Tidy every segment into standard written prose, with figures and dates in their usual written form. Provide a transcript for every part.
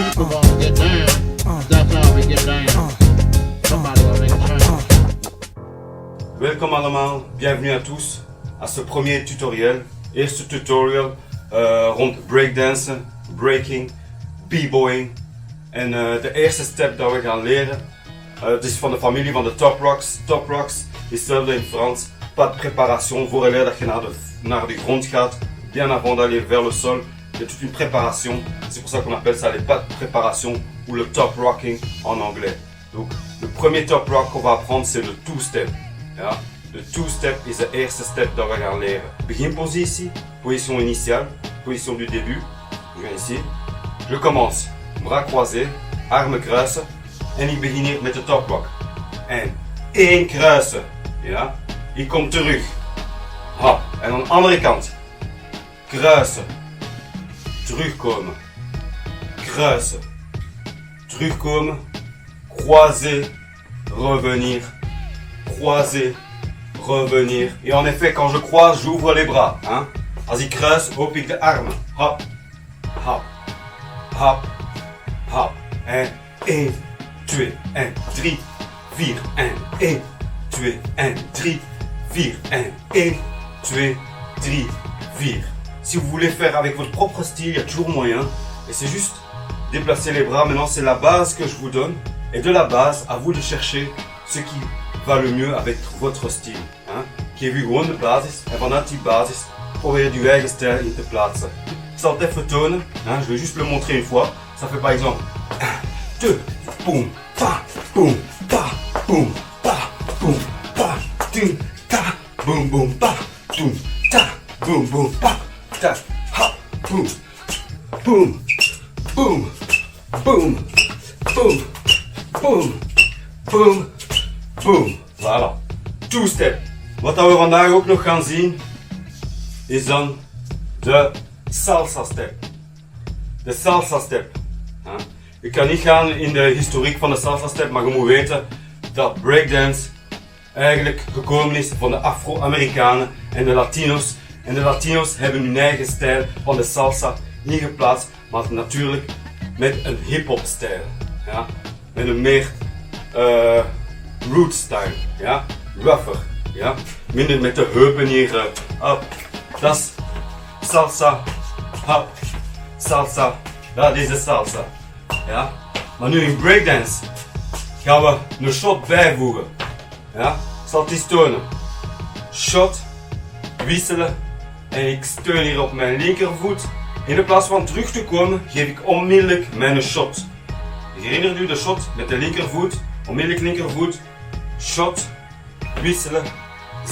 people gonna get down. That's how we get down. Somebody gonna make a turn. Welkom allemaal, bienvenue à tous à ce premier tutoriel. Eerste tutorial rond breakdansen, breaking, b-boying. En de eerste step dat we gaan leren, het is van de familie van de top rocks. Top rocks is hetzelfde in Frans. Pas de préparation, vooraleer dat je naar de grond gaat, bien avant d'aller vers le sol. Il y a toute une préparation, c'est pour ça qu'on appelle ça les pas de préparation ou le top rocking en anglais. Donc le premier top rock qu'on va apprendre c'est le two-step. Ja? De two-step is de eerste step dat we gaan leren. Beginpositie, position initiale, position du début. Je viens ici. Je commence. Bras croisés, armen kruisen. En ik begin hier met de top rock. En 1 kruisen. Ja? Ik kom terug. Hop. En aan de andere kant. Kruisen. Terugkomen. Kruisen. Terugkomen. Croiser. Revenir. Croiser. Revenir. Et en effet, quand je croise, j'ouvre les bras. Hein? Als ik kruis, open ik de armen. Hop. Hop. Hop. Hop. En 1, 2, en 3, 4, en 1, 2, en 3, 4, en 1, 2, 3, 4. Si vous voulez faire avec votre propre style, il y a toujours moyen. Et c'est juste déplacer les bras. Maintenant, c'est la base que je vous donne. Et de la base, à vous de chercher ce qui va le mieux avec votre style. Hein? Ik geef u gewoon de basis. En vanuit die basis, probeer je eigen stijl in te plaatsen. Ik zal het even tonen. Hein? Je vais juste le montrer une fois. Ça fait par exemple 1, 2, boum, pa, boum, pa, boum, pa, boum, pa, boum, ta, boum, boum, pa, boum, ta, boum, boum, pa, ta, ha, boum, boum, boum, boum, boum, boum, boum, boum. Voilà. Two-step. Wat we vandaag ook nog gaan zien, is dan de salsa step. De salsa step. Ik kan niet gaan in de historiek van de salsa step, maar je moet weten dat breakdance eigenlijk gekomen is van de Afro-Amerikanen en de Latino's. En de Latino's hebben hun eigen stijl van de salsa ingeplaatst, maar natuurlijk met een hip-hop stijl. Ja? Met een meer root style. Ja? Rougher. Ja? Minder met de heupen hier. Up. Dat is salsa. Hop. Salsa. Dat is de salsa. Ja? Maar nu in breakdance gaan we een shot bijvoegen. Ja? Ik zal het eens tonen. Shot, wisselen en ik steun hier op mijn linkervoet. In de plaats van terug te komen geef ik onmiddellijk mijn shot. Herinnert u de shot met de linkervoet, onmiddellijk linkervoet, shot, wisselen,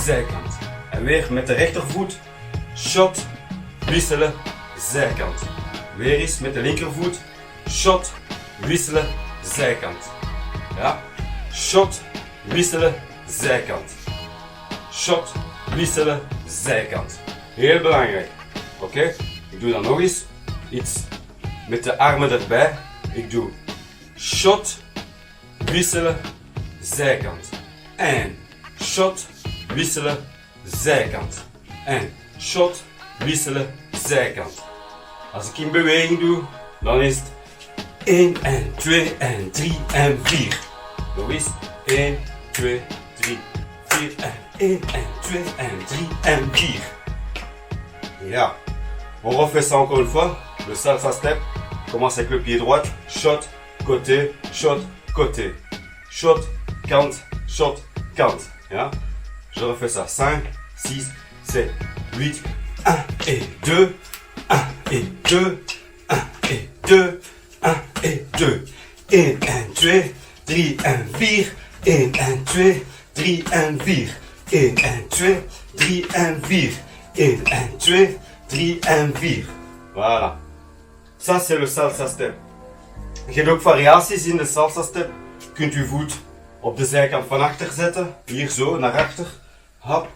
zijkant. En weer met de rechtervoet, shot, wisselen, zijkant. Weer eens met de linkervoet, shot, wisselen, zijkant. Ja? Shot, wisselen, zijkant. Shot, wisselen, zijkant. Heel belangrijk. Oké? Ik doe dan nog eens iets met de armen erbij. Ik doe shot, wisselen, zijkant. En shot, wisselen, zijkant. En shot, wisselen, zijkant. Als ik in beweging doe, dan is het 1 en 2 en 3 en 4. Nog eens 1, 2, 3, 4 en 1 en 2 en 3 en 4. Ja. On refait ça encore une fois. Le salsa step commence avec le pied droit. Shot, côté, shot, côté. Shot, count, shot, count. Ja. Je refais ça. 5, 6, 7, 8, 1 et 2, 1 et 2, 1 et 2, 1 et 2. 1 en 2, 3 en 4. 1 en 2, 3 en 4. 1 en 2, 3 en 4. 1 en 2, 3 en 4. Voilà. Ça c'est le salsa step. Je hebt ook variaties in de salsa step. Kunt u voet op de zijkant van achter zetten. Hier zo, naar achter. Hop.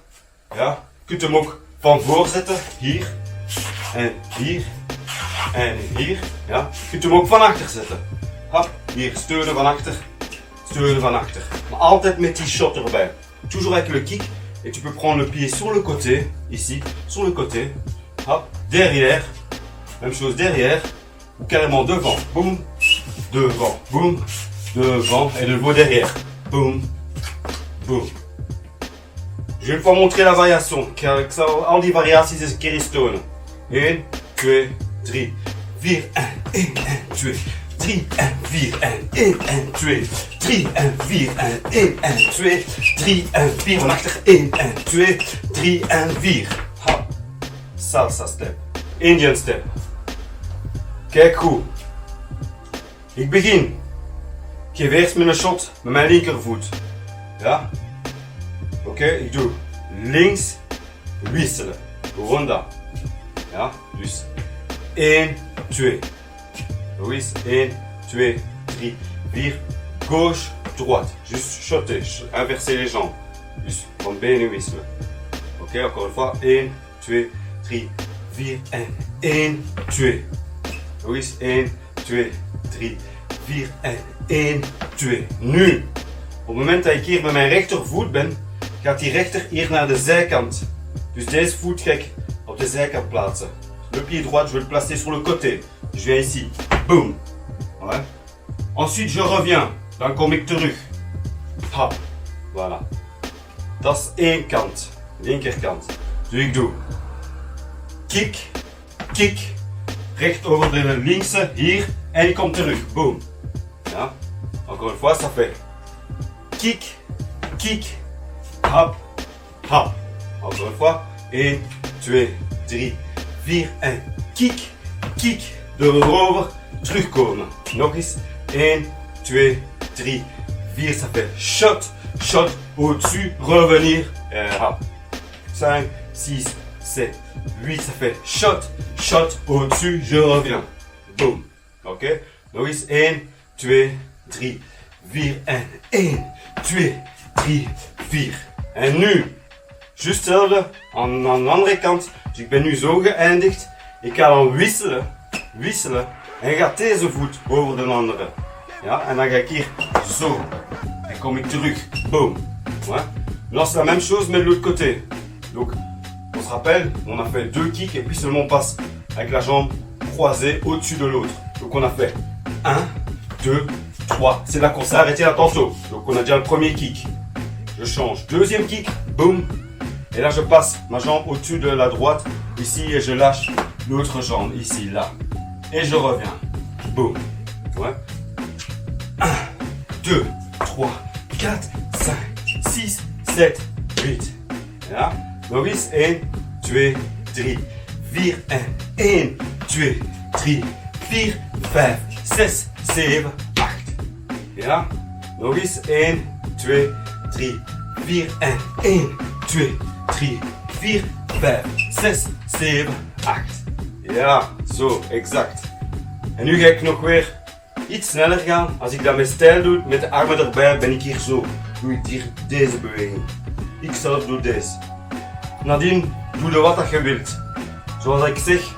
Ja. Kunt hem ook van voor zetten. Hier. En hier. En hier. Ja. Kunt hem ook van achter zetten. Hop. Hier, steunen van achter. Steunen van achter. Maar altijd met die shot erbij. Toujours avec le kick. Et tu peux prendre le pied sur le côté. Ici. Sur le côté. Hop. Derrière. Même chose derrière. Ou carrément devant. Boum. devant, boum, devant, et de nouveau derrière, boum, boum. Je vais une fois montrer la variation, car ça al die variaties is een keer eens tonen. 1, 2, 3, 4 en 1 en 2, 3 en 4 en 1 en 2, 3 en 4 en 1 en 2, 3 en 4 van achter 1 en 2, 3 en 4. Ha. Salsa step, Indian step. Kijk goed. Ik begin. Ik geef eerst mijn shot met mijn linkervoet. Ja? Oké, ik doe links wisselen. Gewoon dat. Ja, dus 1, 2. Louis, 1, 2, 3, 4. Gauche, droite. Juste shotter, inverser les jambes. Dus van benen wisselen. Oké, encore une fois. 1, 2, 3, 4 en 1, 2. Louis, 1, 2, 3, 4 en 1, 2. Nu, op het moment dat ik hier met mijn rechtervoet ben, gaat die rechter hier naar de zijkant. Dus deze voet ga ik op de zijkant plaatsen. Le pied droit, je vais le placer sur le côté. Je viens ici. Boum. Ouais. Ensuite, je reviens. Dan kom ik terug. Hop. Voilà. Dat is één kant. Linkerkant. Dus ik doe kick, kick. Recht over de linkse, hier. En ik kom terug. Boom. Ja. Encore une fois, ça fait kick, kick, hop, hop. Encore une fois. 1, 2, 3, 4 en kick, kick. Erover, terugkomen. Nog eens. 1, 2, 3, 4. Ça fait shot, shot, au-dessus, revenir. Et hop. 5, 6, 7, 8. Ça fait shot, shot, au-dessus, je reviens. Boom. Ok. Nog eens. 1, 2, 3, 4 en 1, 2, 3, 4. En nu, juist hetzelfde aan de andere kant. Dus ik ben nu zo geëindigd. Ik ga dan wisselen. En je gaat deze voet over de andere. Ja, en dan ga ik hier zo. En kom ik terug. Boom. Ouais. Là, c'est la même chose, mais de l'autre côté. Donc, on se rappelle, on a fait 2 kicks et puis seulement on passe avec la jambe croisée au-dessus de l'autre. Donc, on a fait 1, 2, 3. C'est là qu'on s'est arrêté là tantôt. Donc, on a déjà le premier kick. Je change. Deuxième kick. Boom. Et là, je passe ma jambe au-dessus de la droite, ici, et je lâche l'autre jambe, ici, là. Et je reviens. Boum. Ouais. 1, 2, 3, 4, 5, 6, 7, 8. Ja. Nog eens. 1, 2, 3, 4 en 1, 2, 3, 4, 5, 6, 7, 8. Ja. Nog eens. 1, 2, 3, 4 en 1, 2, 3, 4, 5, 6, 7, 8. Ja, zo, exact. En nu ga ik nog weer iets sneller gaan. Als ik dat met stijl doe, met de armen erbij, ben ik hier zo. Doe ik hier deze beweging. Ik zelf doe deze. Nadien, doe wat dat je wilt. Zoals ik zeg,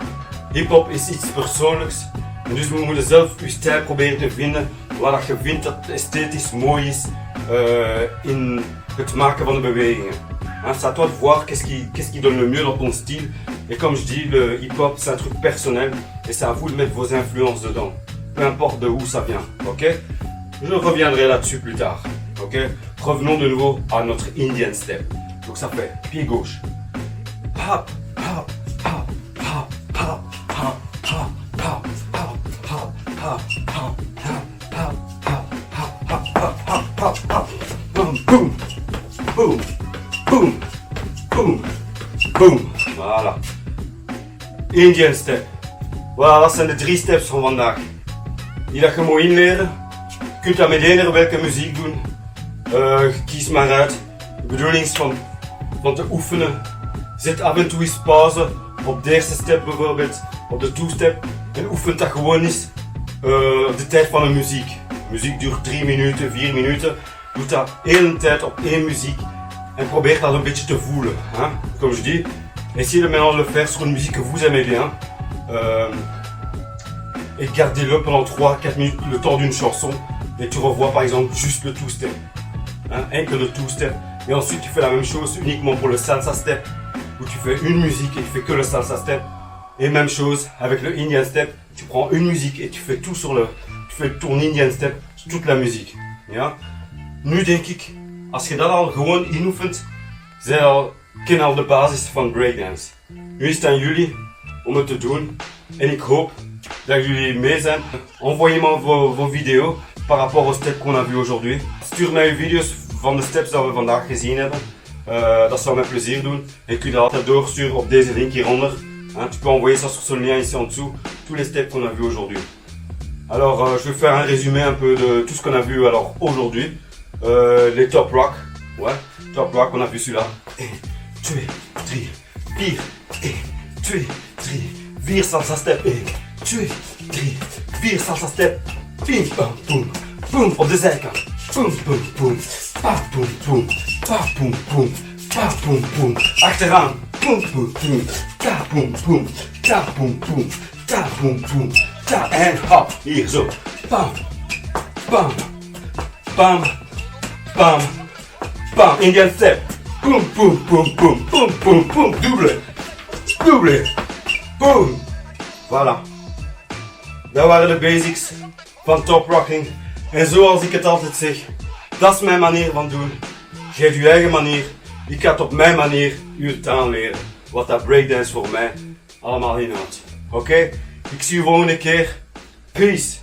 hip-hop is iets persoonlijks. En dus we moeten zelf je stijl proberen te vinden. Waar dat je vindt dat esthetisch mooi is in het maken van de bewegingen. C'est à toi de voir qu'est-ce qui donne le mieux dans ton style. Et comme je dis, le hip-hop c'est un truc personnel et c'est à vous de mettre vos influences dedans. Peu importe de où ça vient, ok? Je reviendrai là-dessus plus tard, ok? Revenons de nouveau à notre Indian step. Donc ça fait pied gauche. Hop, hop, hop, hop, hop, hop, hop, hop, hop, hop, hop, hop, hop, hop, hop, hop, hop, boom, boom, boom, boom, boom. Voilà. Indian step. Voilà, dat zijn de 3 steps van vandaag. Die dat je moet inleren. Je kunt dat met eender welke muziek doen. Kies maar uit. De bedoeling is van te oefenen. Zet af en toe eens pauze. Op de eerste step bijvoorbeeld. Op de 2-step. En oefent dat gewoon eens de tijd van een muziek. De muziek duurt 3 minuten, 4 minuten. Doe dat de hele tijd op één muziek. En probeer dat een beetje te voelen. Hein? Comme je dis, essayez de maintenant le faire sur une musique que vous aimez bien. Et gardez-le pendant 3-4 minutes, le temps d'une chanson. Et tu revois par exemple juste le 2-step. Hein? Rien que le 2-step. Et ensuite tu fais la même chose uniquement pour le salsa step. Où tu fais une musique et tu fais que le salsa step. Et même chose avec le Indian step. Tu prends une musique et tu fais tout sur le... Tu tu fais ton Indian step, toute la muziek. Ja? Nu denk ik, als je dat al gewoon inoefent, ken al de basis van breakdance. Nu is het aan jullie om het te doen en ik hoop dat jullie mee zijn. Envoyez-moi vos vidéos par rapport aux steps qu'on a vu aujourd'hui. Stuur mij uw video's van de steps dat we vandaag gezien hebben. Dat zou mij plezier doen. Et kun je dat altijd doorsturen op deze link hieronder. Hein, tu peux envoyer ça sur ce lien ici en dessous, tous les steps qu'on a vu aujourd'hui. Alors je vais faire un résumé un peu de tout ce qu'on a vu alors aujourd'hui. Les top rock, ouais, top rock, on a vu celui-là. 1, 2, 3, 4, 1, 2, 3, 4 salsa step. 1, 2, 3, 4 salsa step. Ping, pam, boom, boom, op de zijkant. Boom, boom, boom, pa, boom, boom, pa, boom, boom, pa, boom, boom. Achteraan. Boom, boom, boom, ta, boom, boom, ta, boom, boom, ta, boom, boom, ta. En hop, hier zo. Bam, bam, bam, bam, bam. Indian step. Boom, boom, boom, boom, boom, boom, boom. Double, double, boom. Voilà. Dat waren de basics van top rocking. En zoals ik het altijd zeg, dat is mijn manier van doen. Geef je eigen manier. Ik ga het op mijn manier u het aanleren. Wat dat breakdance voor mij allemaal inhoudt. Oké? Ik zie je volgende keer. Peace.